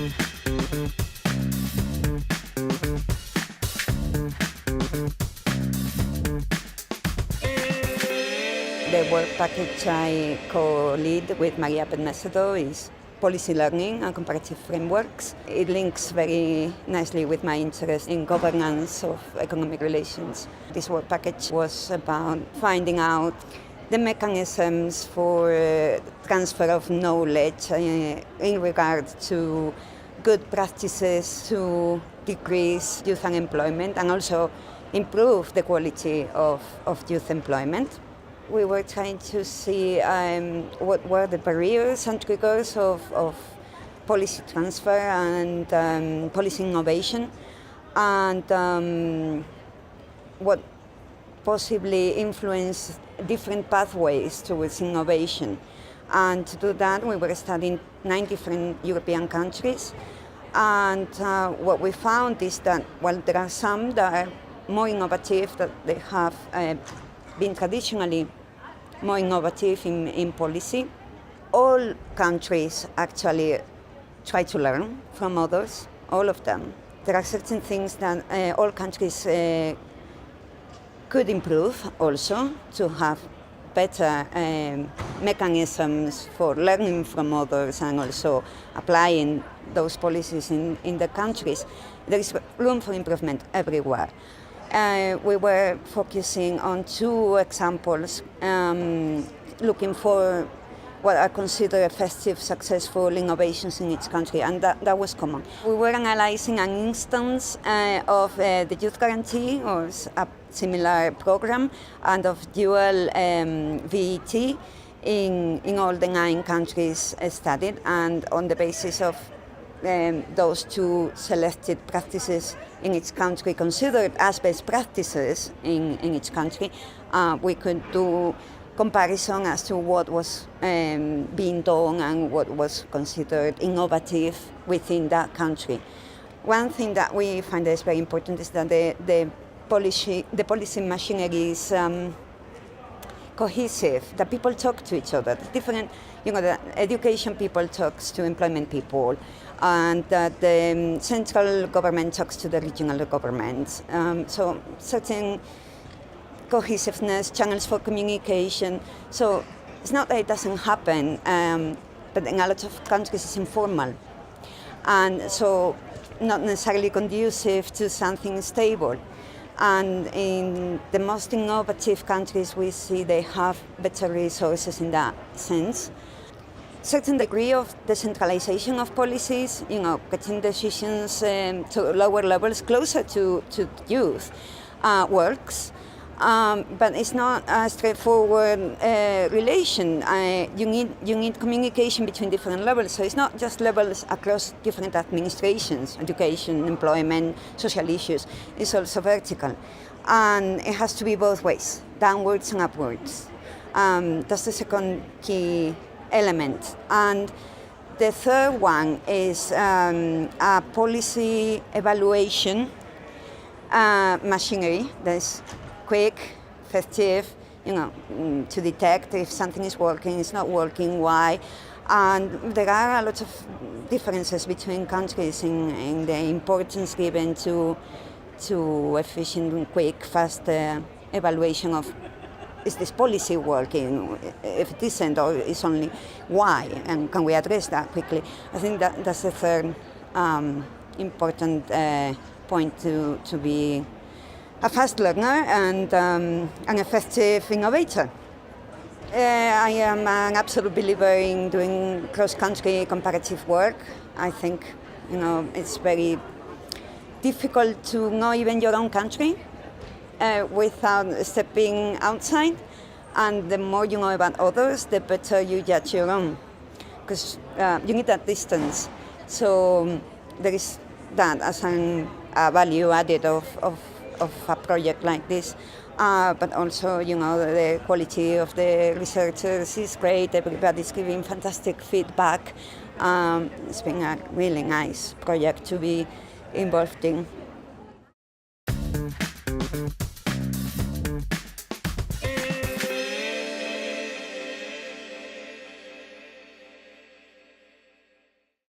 The work package I co-lead with Maria Penmesedo is policy learning and comparative frameworks. It links very nicely with my interest in governance of economic relations. This work package was about finding out the mechanisms for transfer of knowledge in regard to good practices to decrease youth unemployment and also improve the quality of youth employment. We were trying to see what were the barriers and triggers of policy transfer and policy innovation, and what possibly influenced different pathways towards innovation. And to do that, we were studying 9 different European countries. And what we found is that, well, there are some that are more innovative, that they have been traditionally more innovative in policy. All countries actually try to learn from others, all of them. There are certain things that all countries could improve also to have better mechanisms for learning from others and also applying those policies in the countries. There is room for improvement everywhere. We were focusing on 2 examples, looking for what are considered effective, successful innovations in each country, and that was common. We were analyzing an instance of the Youth Guarantee, or a similar program, and of dual VET in all the 9 countries studied, and on the basis of those 2 selected practices in each country, considered as best practices in each country, we could do comparison as to what was being done and what was considered innovative within that country. One thing that we find is very important is that the policy machinery is cohesive, that people talk to each other. Different, the education people talks to employment people, and that the central government talks to the regional governments. So certain cohesiveness, channels for communication. So it's not that it doesn't happen, but in a lot of countries it's informal. And so not necessarily conducive to something stable. And in the most innovative countries, we see they have better resources in that sense. Certain degree of decentralization of policies, getting decisions to lower levels closer to youth works. But it's not a straightforward relation. You need communication between different levels. So it's not just levels across different administrations, education, employment, social issues. It's also vertical. And it has to be both ways, downwards and upwards. That's the second key element. And the third one is a policy evaluation machinery that's quick, effective, to detect if something is working, it's not working, why. And there are a lot of differences between countries in the importance given to efficient, quick, fast evaluation of is this policy working, if it isn't, or it's only why, and can we address that quickly? I think that's the third important point to be a fast learner and an effective innovator. I am an absolute believer in doing cross-country comparative work. I think, it's very difficult to know even your own country without stepping outside. And the more you know about others, the better you judge your own, because you need that distance. So there is that as a value added of a project like this. But also, the quality of the researchers is great. Everybody's giving fantastic feedback. It's been a really nice project to be involved in.